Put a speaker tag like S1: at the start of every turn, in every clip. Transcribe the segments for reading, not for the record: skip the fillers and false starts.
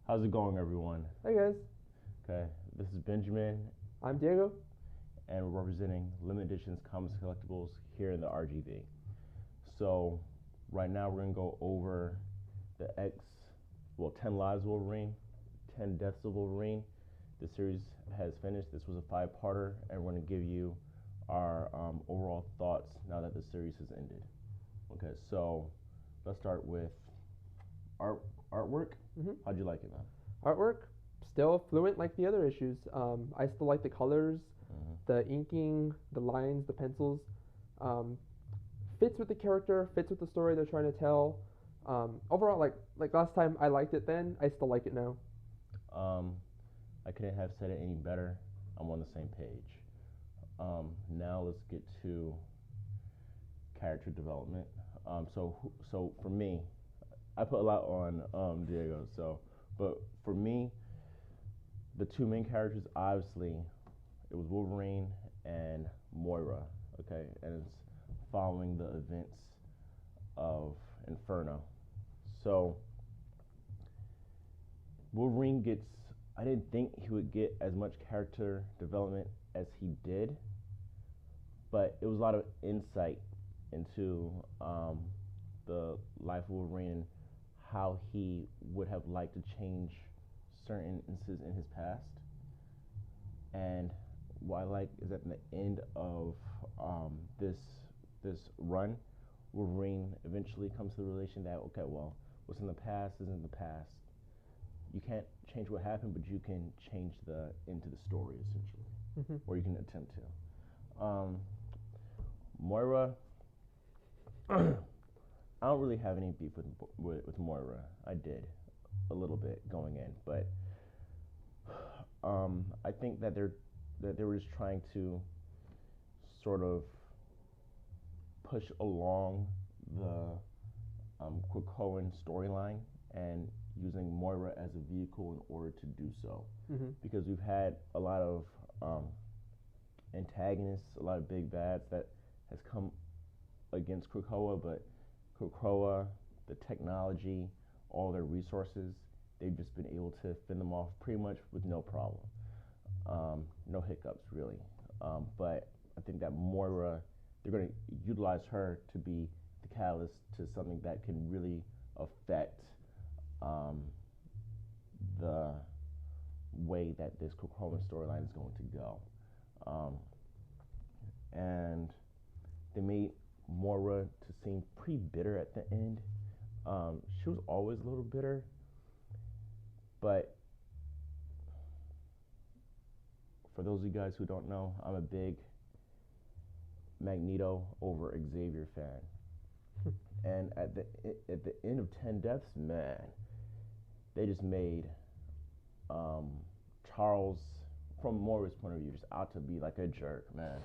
S1: How's it going, everyone?
S2: Hey guys,
S1: Okay, this is Benjamin,
S2: I'm Diego.
S1: and we're representing limited editions comics collectibles here in the RGV. So, right now we're gonna go over the 10 Lives of Wolverine, 10 Deaths of Wolverine. The series has finished. This was a five-parter, and we're gonna give you our overall thoughts now that the series has ended. Okay, so let's start with art artwork. How'd you like it, man?
S2: Artwork, still fluent like the other issues. I still like the colors, the inking, the lines, the pencils. Um, Fits with the character, fits with the story they're trying to tell. Overall, like last time, I liked it then. I still like it now.
S1: Um, I couldn't have said it any better. I'm on the same page. Now let's get to character development. So for me, I put a lot on Diego. But for me, the two main characters, obviously, it was Wolverine and Moira. Okay, and it's following the events of Inferno. So Wolverine gets. I didn't think he would get as much character development as he did, but it was a lot of insight into the life of Wolverine and how he would have liked to change certain instances in his past. And what I like is at the end of this run, Wolverine eventually comes to the realization that okay, well, what's in the past is in the past. You can't change what happened, but you can change the into the story essentially, or you can attempt to. Moira, I don't really have any beef with Moira. I did a little bit going in, but I think that they were just trying to sort of push along the Krakoan storyline and using Moira as a vehicle in order to do so. Because we've had a lot of antagonists, a lot of big bads that has come against Krakoa, but Krakoa, the technology, all their resources, they've just been able to fend them off pretty much with no problem. No hiccups, really. But I think that Moira, they're going to utilize her to be the catalyst to something that can really affect the way that this Krakoan storyline is going to go. And they made Moira to seem pretty bitter at the end. She was always a little bitter, but for those of you guys who don't know, I'm a big Magneto over Xavier fan. And at the end of 10 Deaths, man, they just made Charles, from Moira's point of view, just out to be like a jerk, man.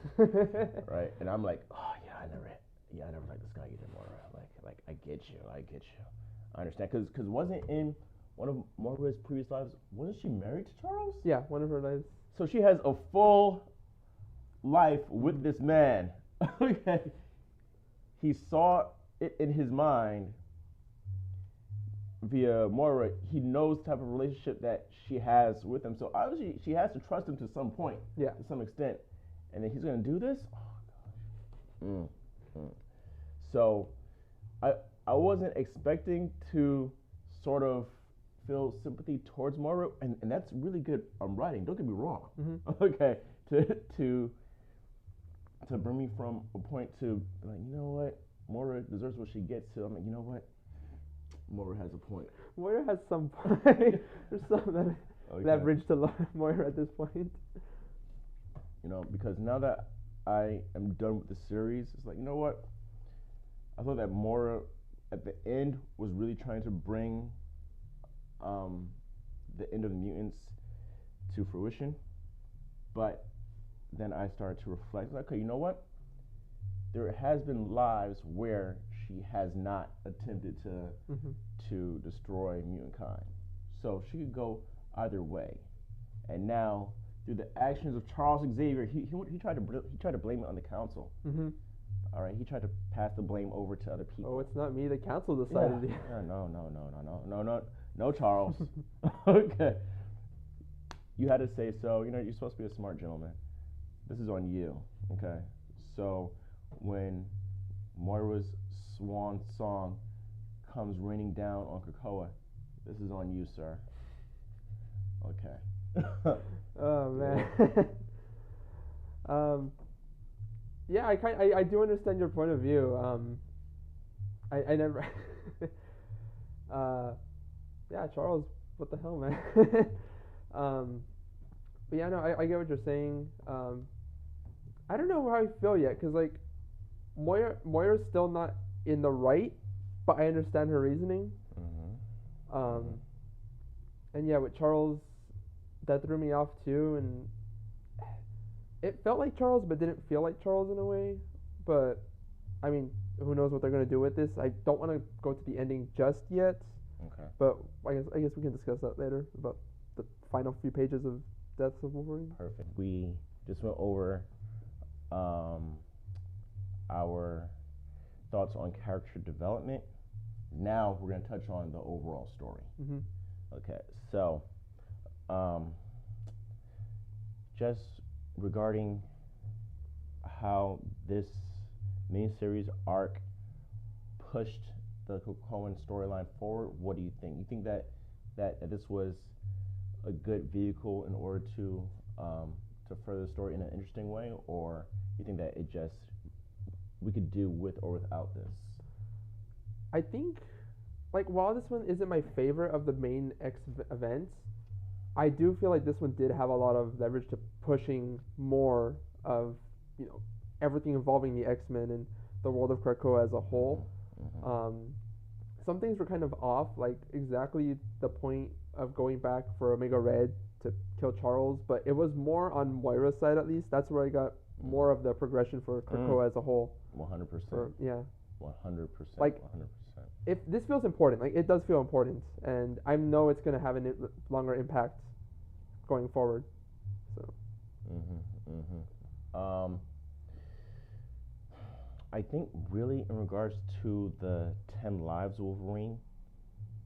S1: Right? And I'm like, oh yeah, I never liked this guy either, Moira. Like I get you, I understand, because wasn't in one of Moira's previous lives, wasn't she married to Charles?
S2: Yeah, one of her lives.
S1: So she has a full life with this man. Okay, he saw it in his mind via Moira. He knows the type of relationship that she has with him. So obviously she has to trust him to some point,
S2: Yeah.
S1: to some extent. And then he's gonna do this. Oh gosh. So I wasn't expecting to sort of feel sympathy towards Moira, and that's really good writing. Don't get me wrong. Okay, to bring me from a point to like, you know what, Moira deserves what she gets to. I'm like, you know what, Moira has a point.
S2: Moira has some point. There's some that bridge to Moira at this point.
S1: You know, because now that I am done with the series, it's like, you know what, I thought that Moira at the end was really trying to bring the end of the mutants to fruition, but then I started to reflect, like, okay, you know what, there has been lives where she has not attempted to destroy mutant kind, so she could go either way. And now through the actions of Charles Xavier, he tried to blame it on the council. All right, he tried to pass the blame over to other people.
S2: Oh, it's not me. The council decided.
S1: Yeah. No. No, Charles. Okay. You had to say so. You know, you're supposed to be a smart gentleman. This is on you. Okay. So when Moira's swan song comes raining down on Krakoa, this is on you, sir. Okay.
S2: Oh man. um, yeah, I do understand your point of view. I never. uh, yeah, Charles, what the hell, man? um, but yeah, no, I get what you're saying. I don't know how I feel yet, cause like Moira's still not in the right, but I understand her reasoning. And yeah, with Charles, that threw me off too, and it felt like Charles, but didn't feel like Charles in a way. But I mean, who knows what they're gonna do with this? I don't want to go to the ending just yet.
S1: Okay.
S2: But I guess we can discuss that later about the final few pages of Deaths of Wolverine.
S1: Perfect. We just went over our thoughts on character development. Now we're going to touch on the overall story.
S2: Mm-hmm.
S1: Okay, so just regarding how this miniseries arc pushed the Cohen storyline forward, what do you think? You think that this was a good vehicle in order to further the story in an interesting way, or you think that it just we could do with or without this?
S2: I think, like, while this one isn't my favorite of the main events, I do feel like this one did have a lot of leverage to pushing more of, you know, everything involving the X-Men and the world of Krakoa as a whole. Mm-hmm. Some things were kind of off, like exactly the point of going back for Omega Red to kill Charles, but it was more on Moira's side at least. That's where I got more of the progression for Krakoa as a whole.
S1: 100%.
S2: Yeah.
S1: 100%.
S2: Like,
S1: 100%.
S2: If this feels important, like it does feel important, and I know it's going to have a longer impact going forward. So.
S1: I think really in regards to the 10 Lives of Wolverine,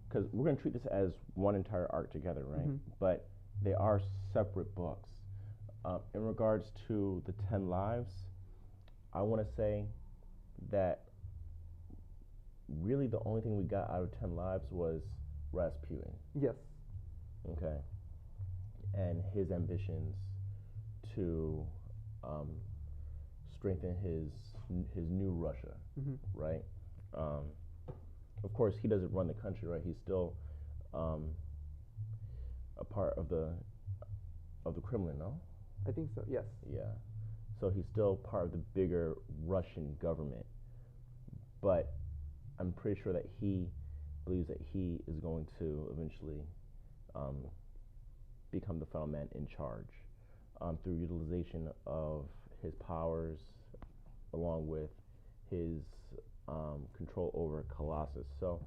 S1: because we're going to treat this as one entire arc together, right? Mm-hmm. But they are separate books. In regards to the 10 Lives, I want to say that really the only thing we got out of 10 Lives was Rasputin.
S2: Yes.
S1: Okay. And his ambitions to strengthen his new Russia, mm-hmm. right? Of course, he doesn't run the country, right? He's still a part of the Kremlin, no?
S2: I think so. Yes.
S1: Yeah. So he's still part of the bigger Russian government, but I'm pretty sure that he believes that he is going to eventually become the final man in charge through utilization of his powers along with his control over Colossus. So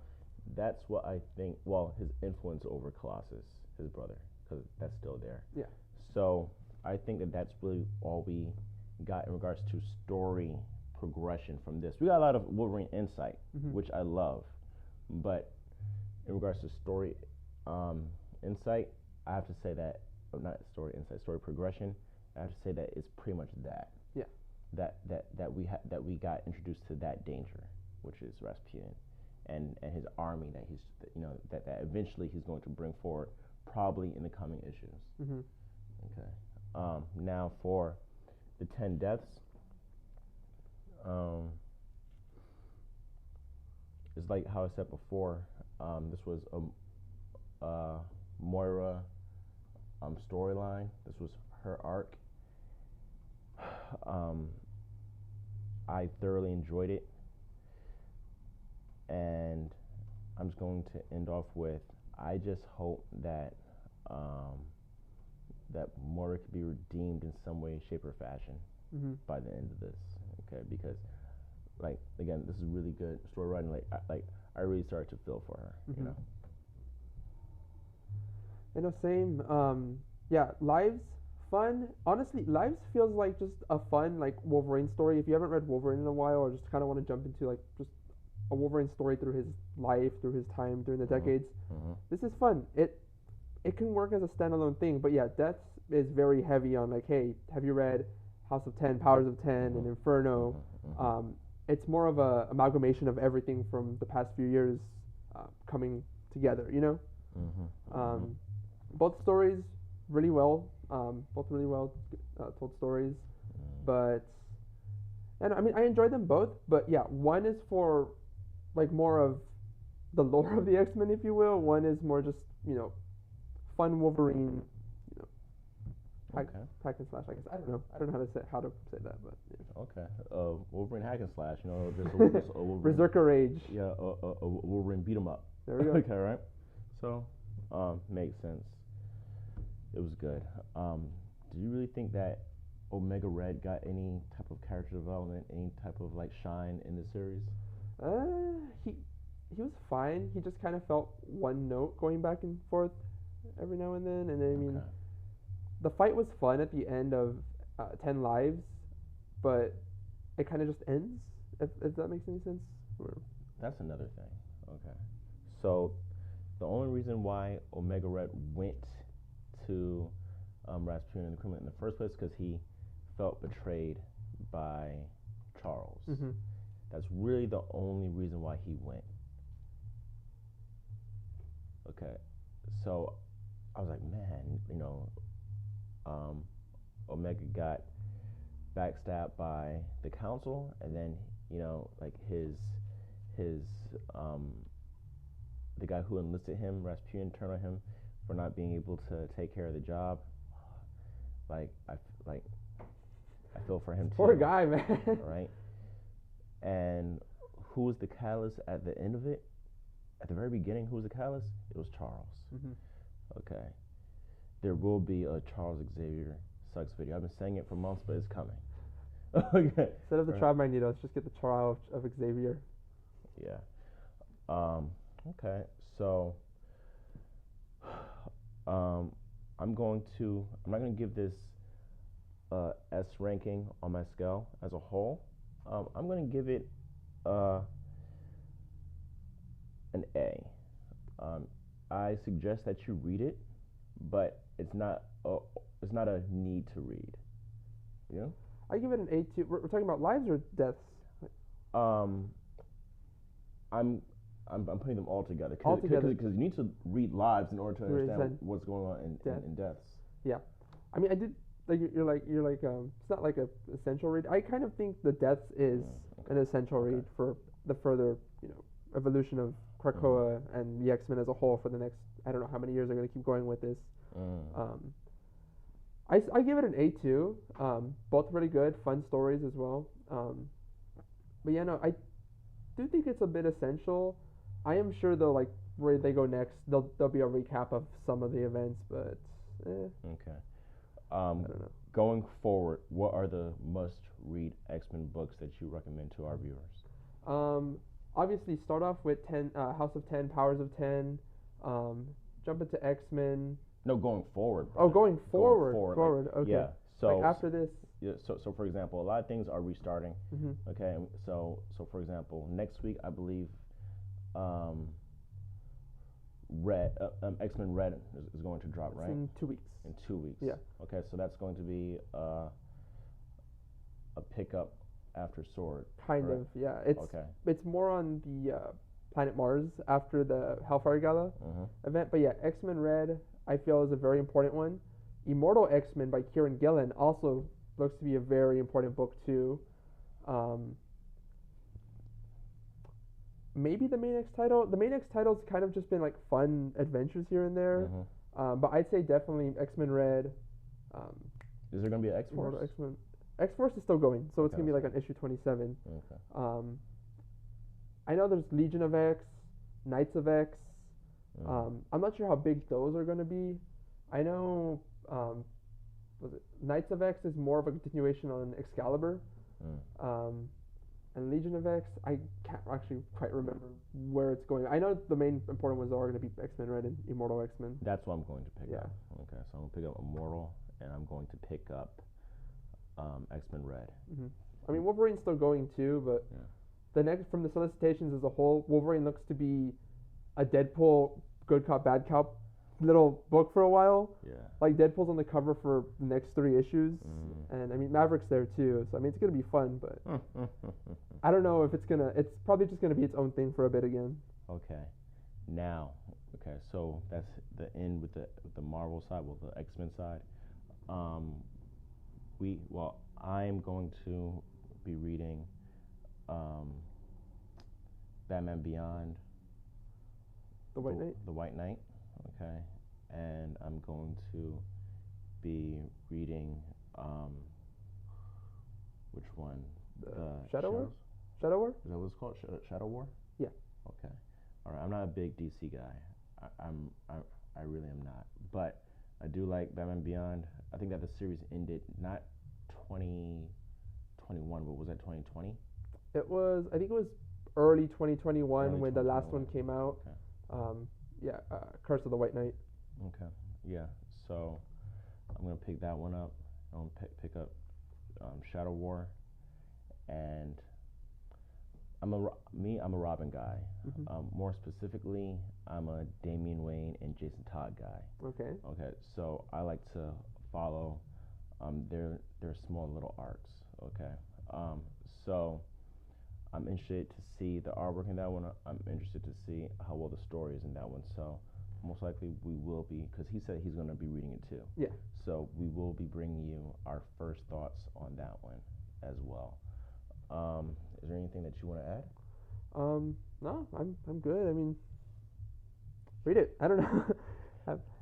S1: that's what I think, well, his influence over Colossus, his brother, because that's still there.
S2: Yeah.
S1: So I think that that's really all we got in regards to story progression from this. We got a lot of Wolverine insight, mm-hmm. which I love, but in regards to story insight, I have to say that, not story insight, story progression, I have to say that it's pretty much that.
S2: Yeah.
S1: That we got introduced to that danger, which is Rasputin, and his army that he's, you know, that eventually he's going to bring forward, probably in the coming issues.
S2: Mm-hmm.
S1: Okay. Now for the 10 deaths. It's like how I said before. This was a Moira storyline. This was her arc. I thoroughly enjoyed it, and I'm just going to end off with, I just hope that that Moira could be redeemed in some way, shape, or fashion mm-hmm. by the end of this. Okay, because, like, again, this is really good story writing. I really started to feel for her. Mm-hmm. You know.
S2: You know, same. Yeah, Lives, fun. Honestly, Lives feels like just a fun, like, Wolverine story. If you haven't read Wolverine in a while, or just kind of want to jump into, like, just a Wolverine story through his life, through his time, during the
S1: Mhm.
S2: decades.
S1: Mhm.
S2: This is fun. It can work as a standalone thing, but yeah, Death is very heavy on like, hey, have you read House of Ten, Powers of 10, and Inferno?
S1: Mhm. Mhm.
S2: It's more of a amalgamation of everything from the past few years coming together.
S1: Mhm. Mhm.
S2: Um, both stories really well, both really well told stories, but and I mean I enjoyed them both, but yeah, one is for like more of the lore of the X-Men, if you will. One is more just fun Wolverine, you know, hack and slash. I guess I don't know how to say that, but yeah.
S1: Okay. Wolverine hack and slash. There's there's a Wolverine.
S2: Berserker Rage.
S1: Yeah. A Wolverine beat 'em up.
S2: There we go.
S1: Okay. Right. So, makes sense. It was good. Do you really think that Omega Red got any type of character development, any type of like shine in the series?
S2: He was fine. He just kind of felt one note going back and forth every now and then, and then, I mean, the fight was fun at the end of 10 Lives, but it kind of just ends. If that makes any sense.
S1: That's another thing. Okay. So the only reason why Omega Red went to Rasputin and the Criminal in the first place because he felt betrayed by Charles.
S2: Mm-hmm.
S1: That's really the only reason why he went. Okay. So I was like, man, Omega got backstabbed by the council, and then like his the guy who enlisted him, Rasputin, turned on him for not being able to take care of the job. Like I feel for him too.
S2: Poor guy, man.
S1: Right. And who was the catalyst at the end of it? At the very beginning, who was the catalyst? It was Charles.
S2: Mm-hmm.
S1: Okay. There will be a Charles Xavier Sucks video. I've been saying it for months, but it's coming. Okay.
S2: Instead of the trial Magneto, let's just get the trial of Xavier.
S1: Yeah. Okay. So, I'm not going to give this S ranking on my scale as a whole. I'm going to give it an A. I suggest that you read it, but it's not a need to read. Yeah.
S2: I give it an A too. We're talking about lives or deaths?
S1: I'm putting them all together.
S2: All together.
S1: Because you need to read lives in order to understand what's going on in deaths.
S2: Yeah. I mean, I did. Like you're like it's not like a essential read. I kind of think the deaths is an essential read for the further evolution of Krakoa and the X-Men as a whole for the next I don't know how many years they're going to keep going with this. I give it an A too. Both really good, fun stories as well. But yeah, no, I do think it's a bit essential. I am sure they'll like where they go next. There'll be a recap of some of the events, but
S1: okay.
S2: I don't know.
S1: Going forward, what are the must-read X-Men books that you recommend to our viewers?
S2: Obviously, start off with House of 10, Powers of 10. Jump into X-Men.
S1: No, going forward.
S2: Brother. Oh, going forward.
S1: Like,
S2: okay.
S1: Yeah. So
S2: like after this.
S1: Yeah. So for example, a lot of things are restarting.
S2: Mm-hmm.
S1: Okay. So for example, next week I believe, X-Men Red is going to drop, right?
S2: In 2 weeks.
S1: In 2 weeks.
S2: Yeah.
S1: Okay. So that's going to be a pickup after Sword.
S2: Kind of. Yeah. It's more on the planet Mars after the Hellfire Gala event. But yeah, X-Men Red I feel is a very important one. Immortal X-Men by Kieran Gillen also looks to be a very important book too. Maybe the main X title. The main X title's kind of just been like fun adventures here and there. But I'd say definitely X-Men Red.
S1: Is there gonna be an X-Force?
S2: Immortal X-Men. X-Force is still going, so it's gonna be like on issue 27.
S1: Okay.
S2: I know there's Legion of X, Knights of X. I'm not sure how big those are gonna be. I know Knights of X is more of a continuation on Excalibur. And Legion of X, I can't actually quite remember where it's going. I know the main important ones are going to be X-Men Red and Immortal X-Men.
S1: That's what I'm going to pick up. Okay, so I'm going to pick up Immortal, and I'm going to pick up X-Men Red.
S2: I mean, Wolverine's still going too, but the next from the solicitations as a whole, Wolverine looks to be a Deadpool good cop bad cop little book for a while.
S1: Yeah.
S2: Like Deadpool's on the cover for the next 3 issues, and I mean Maverick's there too. So I mean it's gonna be fun, but I don't know if it's gonna. It's probably just gonna be its own thing for a bit again.
S1: Okay. Now, okay, so that's the end with the Marvel side, well, the X-Men side. I'm going to be reading Batman Beyond.
S2: The White Knight.
S1: The White Knight. Okay, and I'm going to be reading which one?
S2: The Shadow War. Shadow War.
S1: Is that what it's called? Shadow War.
S2: Yeah.
S1: Okay. All right. I'm not a big DC guy. I really am not. But I do like Batman Beyond. I think that the series ended not 2021, but was that 2020?
S2: It was. I think it was early 2021
S1: Early
S2: when the last one came out.
S1: Okay.
S2: Curse of the White Knight.
S1: Okay. Yeah. So I'm gonna pick that one up. I'm gonna pick up Shadow War, and I'm a Robin guy. More specifically, I'm a Damian Wayne and Jason Todd guy.
S2: Okay.
S1: Okay. So I like to follow their small little arcs. Okay. So I'm interested to see the artwork in that one. I'm interested to see how well the story is in that one. So most likely we will be, because he said he's going to be reading it too.
S2: Yeah.
S1: So we will be bringing you our first thoughts on that one as well. Is there anything that you want to add?
S2: No, I'm good. I mean, read it. I don't know.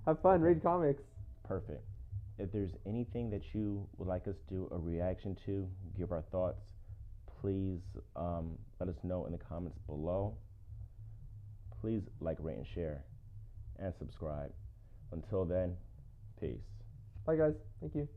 S2: have fun.
S1: Okay.
S2: Read comics.
S1: Perfect. If there's anything that you would like us to do a reaction to, give our thoughts, please let us know in the comments below. Please like, rate, and share, and subscribe. Until then, peace.
S2: Bye, guys. Thank you.